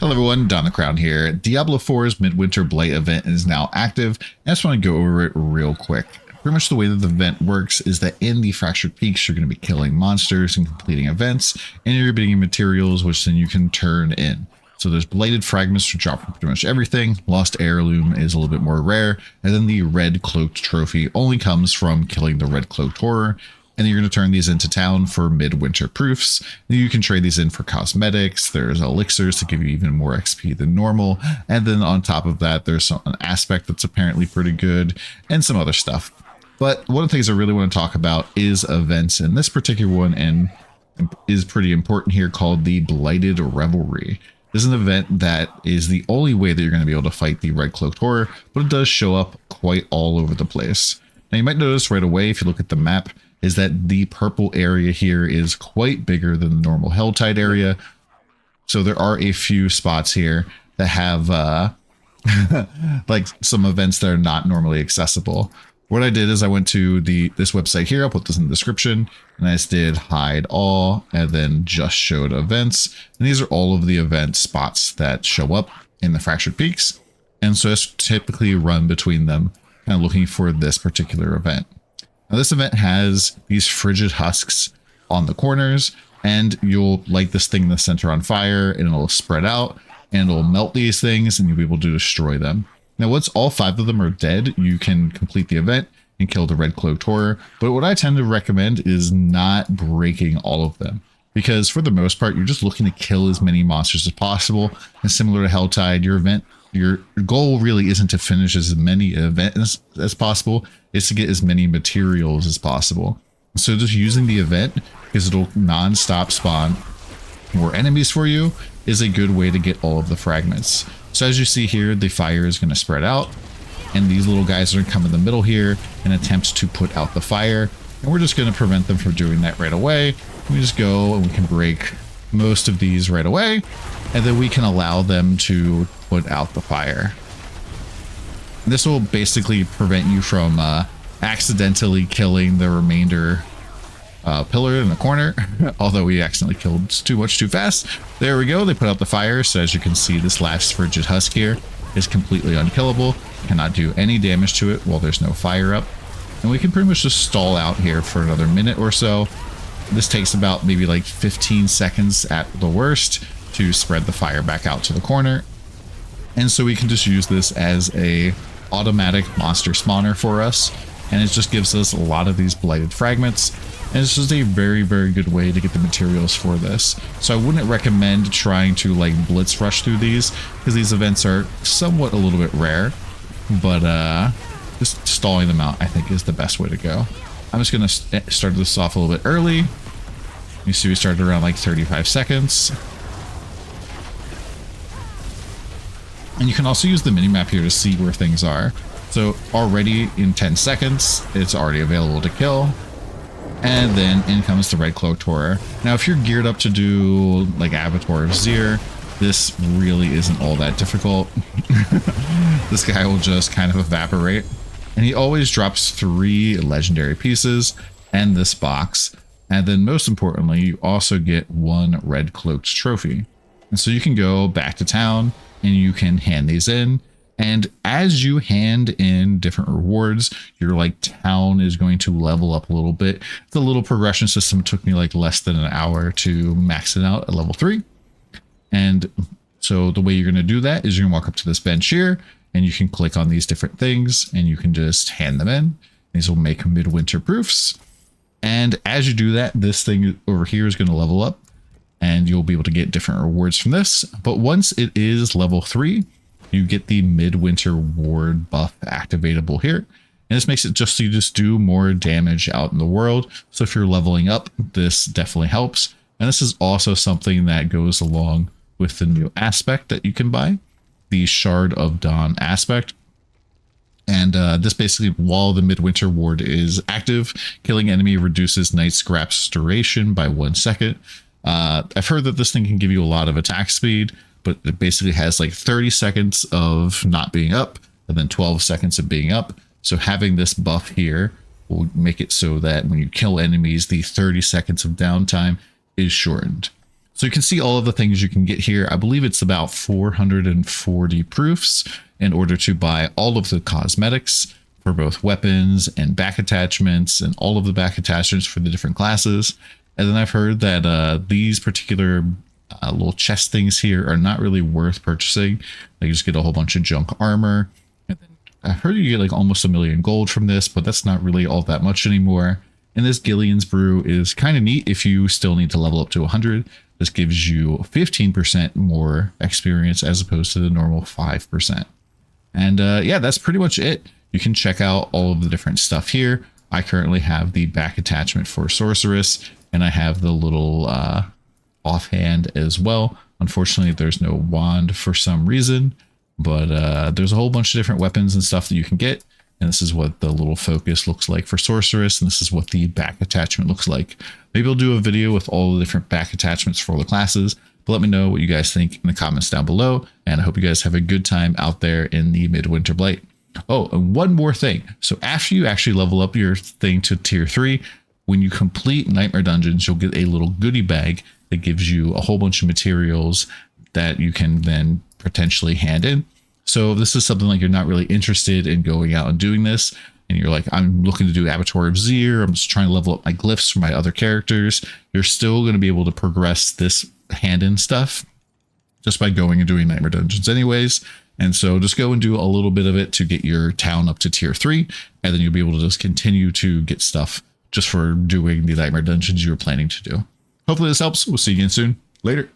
Hello everyone, DonTheCrown here. Diablo 4's Midwinter Blight event is now active, and I just want to go over it real quick. Pretty much the way that the event works is that in the Fractured Peaks, you're going to be killing monsters and completing events, and you're getting materials which then you can turn in. So there's Blighted Fragments, which drop from pretty much everything. Lost Heirloom is a little bit more rare, and then the Red Cloaked Trophy only comes from killing the Red Cloaked Horror. And then you're going to turn these into town for midwinter proofs. And you can trade these in for cosmetics. There's elixirs to give you even more XP than normal. And then on top of that, there's an aspect that's apparently pretty good and some other stuff. But one of the things I really want to talk about is events. And this particular one is pretty important here, called the Blighted Revelry. This is an event that is the only way that you're going to be able to fight the Red Cloaked Horror, but it does show up quite all over the place. Now you might notice right away, if you look at the map, is that the purple area here is quite bigger than the normal Helltide area. So there are a few spots here that have like some events that are not normally accessible. What I did is I went to this website here. I'll put this in the description, and I just did hide all and then just showed events. And these are all of the event spots that show up in the Fractured Peaks. And so it's typically run between them, kind of looking for this particular event. Now this event has these frigid husks on the corners, and you'll light this thing in the center on fire, and it'll spread out, and it'll melt these things, and you'll be able to destroy them. Now once all 5 of them are dead, you can complete the event and kill the Red Cloaked Horror. But what I tend to recommend is not breaking all of them, because for the most part, you're just looking to kill as many monsters as possible. And similar to Helltide, your goal really isn't to finish as many events as possible, it's to get as many materials as possible. So just using the event, because it'll non-stop spawn more enemies for you, is a good way to get all of the fragments. So as you see here, the fire is going to spread out, and these little guys are going to come in the middle here and attempt to put out the fire. And we're just going to prevent them from doing that right away. We just go and we can break most of these right away, and then we can allow them to put out the fire. This will basically prevent you from accidentally killing the remainder pillar in the corner, although we accidentally killed too much too fast. There we go, they put out the fire. So as you can see, this last frigid husk here is completely unkillable, cannot do any damage to it while there's no fire up. And we can pretty much just stall out here for another minute or so. This takes about maybe like 15 seconds at the worst to spread the fire back out to the corner. And so we can just use this as a automatic monster spawner for us, and it just gives us a lot of these blighted fragments, and it's just a very, very good way to get the materials for this. So I wouldn't recommend trying to like blitz rush through these, because these events are somewhat a little bit rare, but just stalling them out I think is the best way to go. I'm just going to start this off a little bit early. You see we started around like 35 seconds. And you can also use the minimap here to see where things are. So already in 10 seconds, it's already available to kill. And then in comes the Red Cloaked Horror. Now, if you're geared up to do like Avatar of Zir, this really isn't all that difficult. This guy will just kind of evaporate. And he always drops 3 legendary pieces and this box. And then most importantly, you also get 1 Red Cloaked Trophy. And so you can go back to town and you can hand these in. And as you hand in different rewards, your like town is going to level up a little bit. The little progression system took me like less than an hour to max it out at level 3. And so the way you're going to do that is you're going to walk up to this bench here, and you can click on these different things and you can just hand them in. These will make midwinter proofs. And as you do that, this thing over here is going to level up, and you'll be able to get different rewards from this. But once it is level 3, you get the midwinter ward buff activatable here. And this makes it just so you just do more damage out in the world. So if you're leveling up, this definitely helps. And this is also something that goes along with the new aspect that you can buy, the Shard of Dawn aspect. And this basically, while the Midwinter Ward is active, killing enemy reduces night scraps duration by 1 second. I've heard that this thing can give you a lot of attack speed, but it basically has like 30 seconds of not being up and then 12 seconds of being up. So having this buff here will make it so that when you kill enemies, the 30 seconds of downtime is shortened. So you can see all of the things you can get here. I believe it's about 440 proofs in order to buy all of the cosmetics for both weapons and back attachments and all of the back attachments for the different classes. And then I've heard that these particular little chest things here are not really worth purchasing. Like, you just get a whole bunch of junk armor. And then I heard you get like almost 1 million gold from this, but that's not really all that much anymore. And this Gillian's brew is kind of neat if you still need to level up to 100. This gives you 15% more experience as opposed to the normal 5%. And yeah, that's pretty much it. You can check out all of the different stuff here. I currently have the back attachment for Sorceress, and I have the little offhand as well. Unfortunately, there's no wand for some reason, but there's a whole bunch of different weapons and stuff that you can get. And this is what the little focus looks like for Sorceress, and this is what the back attachment looks like. Maybe I'll do a video with all the different back attachments for all the classes, but let me know what you guys think in the comments down below, and I hope you guys have a good time out there in the Midwinter Blight. Oh, and one more thing. So after you actually level up your thing to tier 3, when you complete Nightmare Dungeons, you'll get a little goodie bag that gives you a whole bunch of materials that you can then potentially hand in. So if this is something like you're not really interested in going out and doing this, and you're like, I'm looking to do Abattoir of Zir, I'm just trying to level up my glyphs for my other characters, you're still going to be able to progress this hand-in stuff just by going and doing Nightmare Dungeons anyways. And so just go and do a little bit of it to get your town up to tier 3, and then you'll be able to just continue to get stuff just for doing the Nightmare Dungeons you were planning to do. Hopefully this helps. We'll see you again soon. Later.